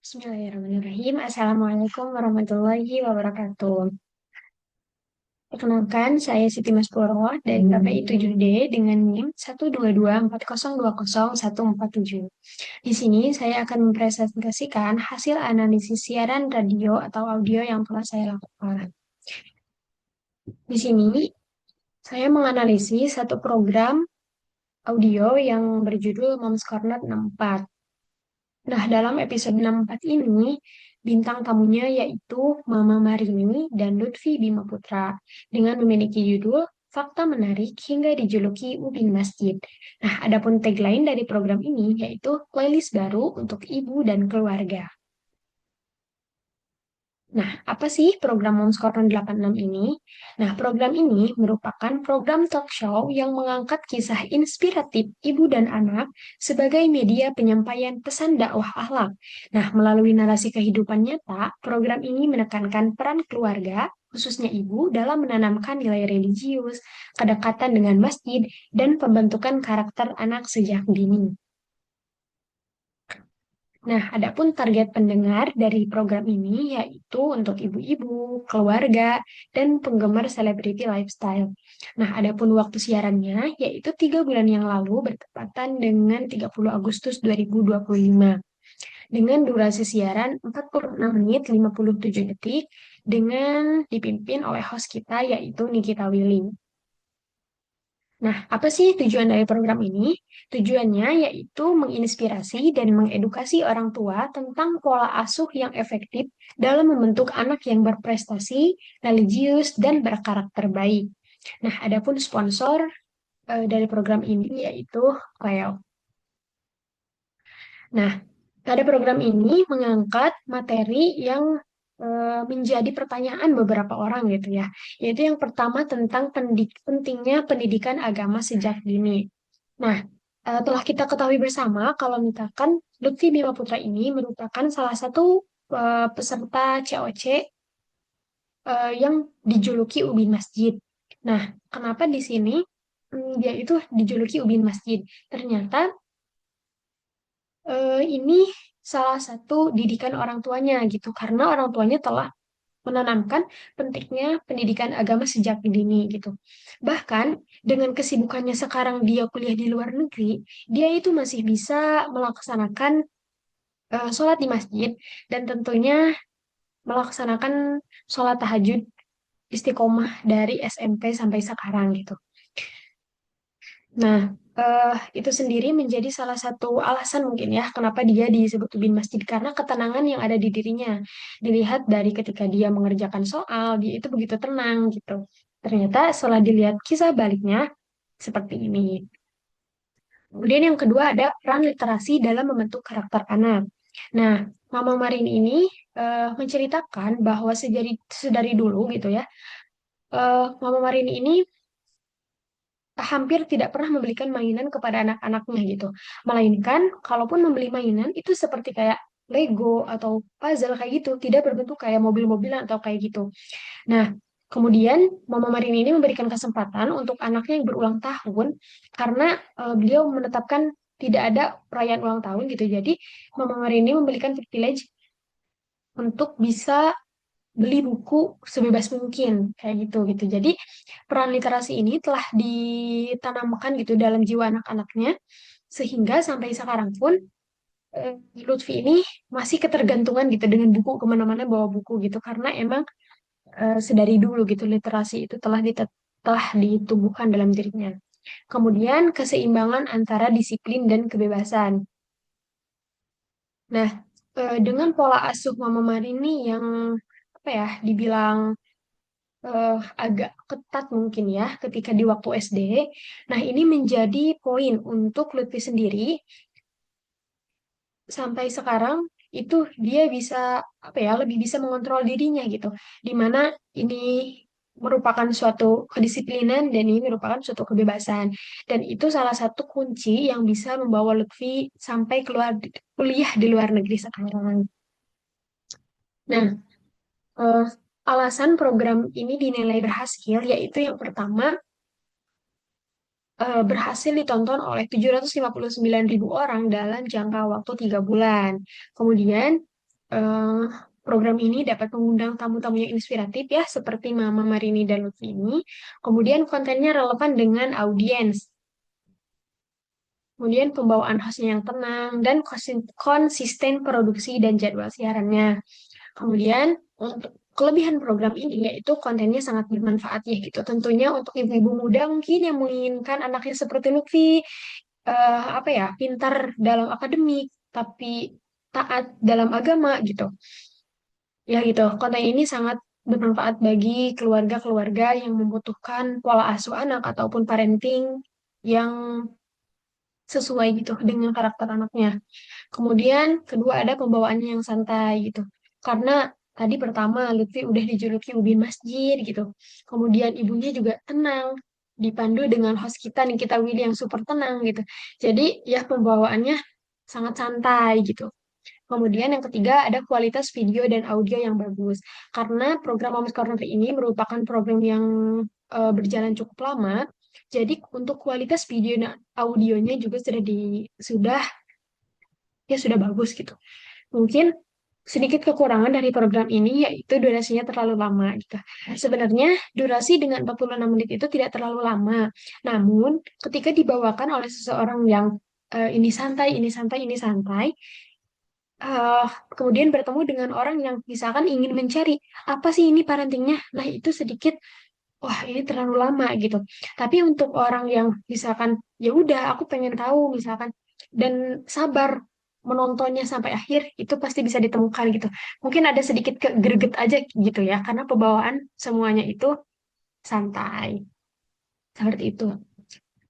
Bismillahirrahmanirrahim. Assalamualaikum warahmatullahi wabarakatuh. Perkenalkan, saya Siti Maspuro dari KPI 7D dengan NIM 12240200147. Di sini saya akan mempresentasikan hasil analisis siaran radio atau audio yang telah saya lakukan. Di sini saya menganalisis satu program audio yang berjudul Moms Corner 64. Nah, dalam episode 64 ini, bintang tamunya yaitu Mama Marini dan Lutfi Bima Putra dengan memiliki judul Fakta Menarik hingga dijuluki Ubin Masjid. Nah, adapun tagline dari program ini yaitu playlist baru untuk ibu dan keluarga. Nah, apa sih program Moms Corner 86 ini? Nah, program ini merupakan program talk show yang mengangkat kisah inspiratif ibu dan anak sebagai media penyampaian pesan dakwah akhlak. Nah, melalui narasi kehidupan nyata, program ini menekankan peran keluarga, khususnya ibu, dalam menanamkan nilai religius, kedekatan dengan masjid, dan pembentukan karakter anak sejak dini. Nah, adapun target pendengar dari program ini yaitu untuk ibu-ibu, keluarga, dan penggemar celebrity lifestyle. Nah, adapun waktu siarannya yaitu 3 bulan yang lalu bertepatan dengan 30 Agustus 2025 dengan durasi siaran 46 menit 57 detik dengan dipimpin oleh host kita yaitu Nikita Willy. Nah, apa sih tujuan dari program ini? Tujuannya yaitu menginspirasi dan mengedukasi orang tua tentang pola asuh yang efektif dalam membentuk anak yang berprestasi, religius, dan berkarakter baik. Nah, adapun sponsor dari program ini yaitu Cleo. Nah, pada program ini mengangkat materi yang menjadi pertanyaan beberapa orang gitu ya. Yaitu yang pertama tentang pentingnya pendidikan agama sejak dini. Nah, telah kita ketahui bersama kalau misalkan Lutfi Bima Putra ini merupakan salah satu peserta COC yang dijuluki Ubin Masjid. Nah, kenapa di sini dia itu dijuluki Ubin Masjid? Ternyata ini salah satu didikan orang tuanya gitu, karena orang tuanya telah menanamkan pentingnya pendidikan agama sejak dini gitu. Bahkan dengan kesibukannya sekarang dia kuliah di luar negeri, dia itu masih bisa melaksanakan sholat di masjid dan tentunya melaksanakan sholat tahajud istiqomah dari SMP sampai sekarang gitu. Nah, itu sendiri menjadi salah satu alasan mungkin ya kenapa dia disebut ubin masjid karena ketenangan yang ada di dirinya. Dilihat dari ketika dia mengerjakan soal, dia itu begitu tenang gitu. Ternyata setelah dilihat kisah baliknya seperti ini. Kemudian yang kedua ada peran literasi dalam membentuk karakter anak. Nah, Mama Marin ini menceritakan bahwa sedari dulu gitu ya, Mama Marin ini hampir tidak pernah membelikan mainan kepada anak-anaknya gitu. Melainkan, kalaupun membeli mainan itu seperti kayak Lego atau puzzle kayak gitu, tidak berbentuk kayak mobil-mobilan atau kayak gitu. Nah, kemudian Mama Marini ini memberikan kesempatan untuk anaknya yang berulang tahun karena beliau menetapkan tidak ada perayaan ulang tahun gitu. Jadi Mama Marini memberikan privilege untuk bisa beli buku sebebas mungkin kayak gitu gitu. Jadi peran literasi ini telah ditanamkan gitu dalam jiwa anak-anaknya sehingga sampai sekarang pun eh, Lutfi ini masih ketergantungan gitu dengan buku kemana-mana bawa buku gitu karena emang sedari dulu gitu literasi itu telah ditumbuhkan dalam dirinya. Kemudian keseimbangan antara disiplin dan kebebasan. Nah, dengan pola asuh Mama Marini yang apa ya dibilang agak ketat mungkin ya ketika di waktu SD. Nah, ini menjadi poin untuk Lutfi sendiri sampai sekarang itu dia bisa apa ya lebih bisa mengontrol dirinya gitu. Di mana ini merupakan suatu kedisiplinan dan ini merupakan suatu kebebasan. Dan itu salah satu kunci yang bisa membawa Lutfi sampai keluar kuliah di luar negeri sekarang. Nah, eh, alasan program ini dinilai berhasil yaitu yang pertama berhasil ditonton oleh 759.000 orang dalam jangka waktu 3 bulan. Kemudian eh, program ini dapat mengundang tamu-tamu yang inspiratif ya, seperti Mama Marini dan Lutfi ini. Kemudian kontennya relevan dengan audiens. Kemudian pembawaan hostnya yang tenang dan konsisten produksi dan jadwal siarannya. Kemudian untuk kelebihan program ini yaitu kontennya sangat bermanfaat ya gitu. Tentunya untuk ibu-ibu muda mungkin yang menginginkan anaknya seperti Lutfi, apa ya, pintar dalam akademik tapi taat dalam agama gitu. Ya gitu. Konten ini sangat bermanfaat bagi keluarga-keluarga yang membutuhkan pola asuh anak ataupun parenting yang sesuai gitu dengan karakter anaknya. Kemudian kedua ada pembawaannya yang santai gitu. Karena tadi pertama Lutfi udah dijuluki Ubin Masjid gitu. Kemudian ibunya juga tenang, dipandu dengan host kita nih, kita Willy yang super tenang gitu. Jadi ya pembawaannya sangat santai gitu. Kemudian yang ketiga ada kualitas video dan audio yang bagus. Karena program Moms Corner ini merupakan program yang berjalan cukup lama. Jadi untuk kualitas video dan audionya juga sudah bagus gitu. Mungkin sedikit kekurangan dari program ini yaitu durasinya terlalu lama gitu. Sebenarnya durasi dengan 46 menit itu tidak terlalu lama. Namun ketika dibawakan oleh seseorang yang ini santai, ini santai, ini santai, eh, kemudian bertemu dengan orang yang misalkan ingin mencari apa sih ini parentingnya, nah itu sedikit, wah ini terlalu lama gitu. Tapi untuk orang yang misalkan ya udah aku pengen tahu misalkan dan sabar menontonnya sampai akhir, itu pasti bisa ditemukan gitu. Mungkin ada sedikit kegreget aja gitu ya karena pembawaan semuanya itu santai seperti itu.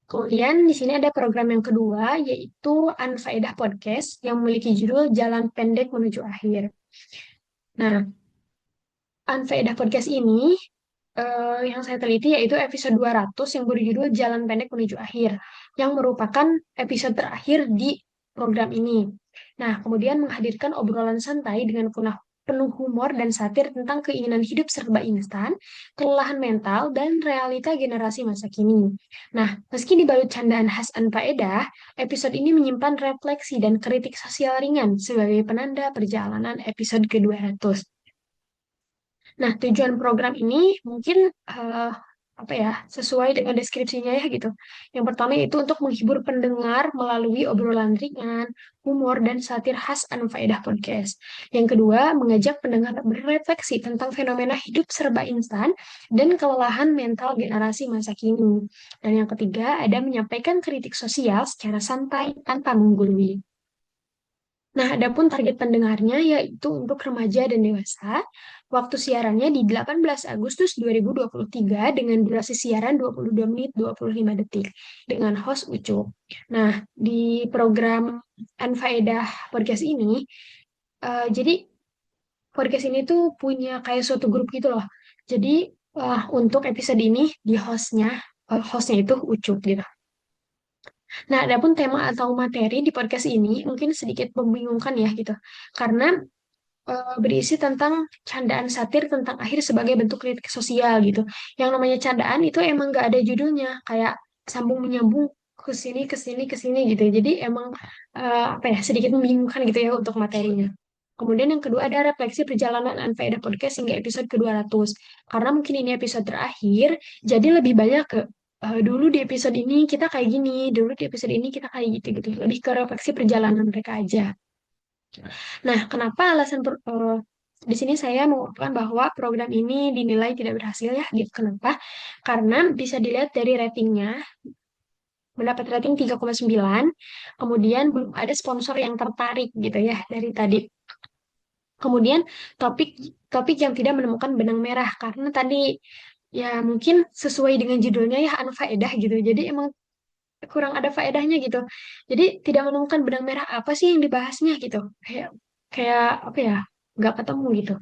Kemudian di sini ada program yang kedua yaitu Anfaedah Podcast yang memiliki judul Jalan Pendek Menuju Akhir. Nah, Anfaedah Podcast ini yang saya teliti yaitu episode 200 yang berjudul Jalan Pendek Menuju Akhir, yang merupakan episode terakhir di program ini. Nah, kemudian menghadirkan obrolan santai dengan penuh humor dan satir tentang keinginan hidup serba instan, kelelahan mental, dan realita generasi masa kini. Nah, meski dibalut candaan khas Anfaedah, episode ini menyimpan refleksi dan kritik sosial ringan sebagai penanda perjalanan episode ke-200. Nah, tujuan program ini mungkin apa ya, sesuai dengan deskripsinya ya gitu. Yang pertama itu untuk menghibur pendengar melalui obrolan ringan, humor, dan satir khas Anfaedah Podcast. Yang kedua, mengajak pendengar berefleksi tentang fenomena hidup serba instan dan kelelahan mental generasi masa kini. Dan yang ketiga, ada menyampaikan kritik sosial secara santai tanpa menggurui. Nah, adapun target pendengarnya yaitu untuk remaja dan dewasa. Waktu siarannya di 18 Agustus 2023 dengan durasi siaran 22 menit 25 detik dengan host Ucup. Nah, di program Anfaedah Podcast ini, jadi podcast ini tuh punya kayak suatu grup gitu loh. Jadi untuk episode ini di hostnya itu Ucup gitu. Nah, adapun tema atau materi di podcast ini mungkin sedikit membingungkan ya gitu. Karena berisi tentang candaan satir tentang akhir sebagai bentuk kritik sosial gitu. Yang namanya candaan itu emang gak ada judulnya, kayak sambung menyambung ke sini ke sini ke sini gitu. Jadi emang apa ya, sedikit membingungkan gitu ya untuk materinya. Kemudian yang kedua ada refleksi perjalanan Anfaedah Podcast hingga episode ke-200. Karena mungkin ini episode terakhir, jadi lebih banyak ke dulu di episode ini kita kayak gini, dulu di episode ini kita kayak gitu gitu. Lebih ke refleksi perjalanan mereka aja. Nah, kenapa di sini saya mengungkapkan bahwa program ini dinilai tidak berhasil ya, gitu. Kenapa? Karena bisa dilihat dari ratingnya, mendapat rating 3,9, kemudian belum ada sponsor yang tertarik gitu ya dari tadi. Kemudian topik topik yang tidak menemukan benang merah karena tadi ya mungkin sesuai dengan judulnya ya anfaedah gitu. Jadi emang kurang ada faedahnya gitu. Jadi tidak menemukan benang merah apa sih yang dibahasnya gitu. Kayak kayak apa ya? Nggak ketemu gitu.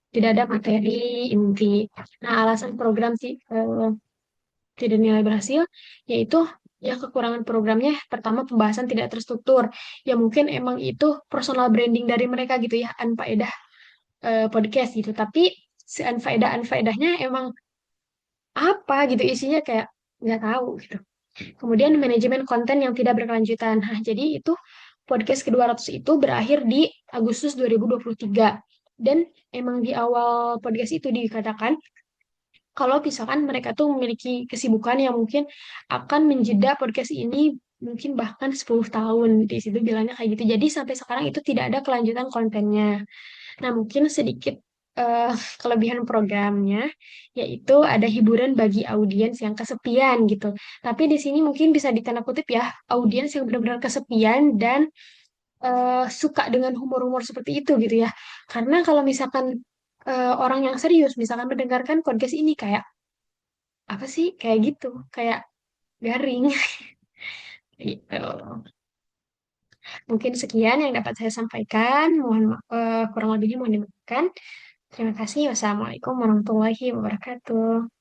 Tidak ada materi inti. Nah, alasan program sih tidak nilai berhasil yaitu ya kekurangan programnya. Pertama, pembahasan tidak terstruktur. Ya mungkin emang itu personal branding dari mereka gitu ya, Anfaedah podcast gitu. Tapi si anfaedahnya emang apa gitu isinya kayak nggak tahu gitu. Kemudian manajemen konten yang tidak berkelanjutan. Nah, jadi itu podcast ke-200 itu berakhir di Agustus 2023. Dan emang di awal podcast itu dikatakan kalau misalkan mereka tuh memiliki kesibukan yang mungkin akan menjeda podcast ini mungkin bahkan 10 tahun di situ bilangnya kayak gitu. Jadi sampai sekarang itu tidak ada kelanjutan kontennya. Nah, mungkin sedikit eh, kelebihan programnya yaitu ada hiburan bagi audiens yang kesepian gitu. Tapi di sini mungkin bisa ditanda kutip ya, audiens yang benar-benar kesepian dan suka dengan humor-humor seperti itu gitu ya. Karena kalau misalkan orang yang serius misalkan mendengarkan podcast ini kayak apa sih kayak gitu, kayak garing gitu. Mungkin sekian yang dapat saya sampaikan. Kurang lebihnya mohon dimaafkan. Terima kasih. Wassalamualaikum warahmatullahi wabarakatuh.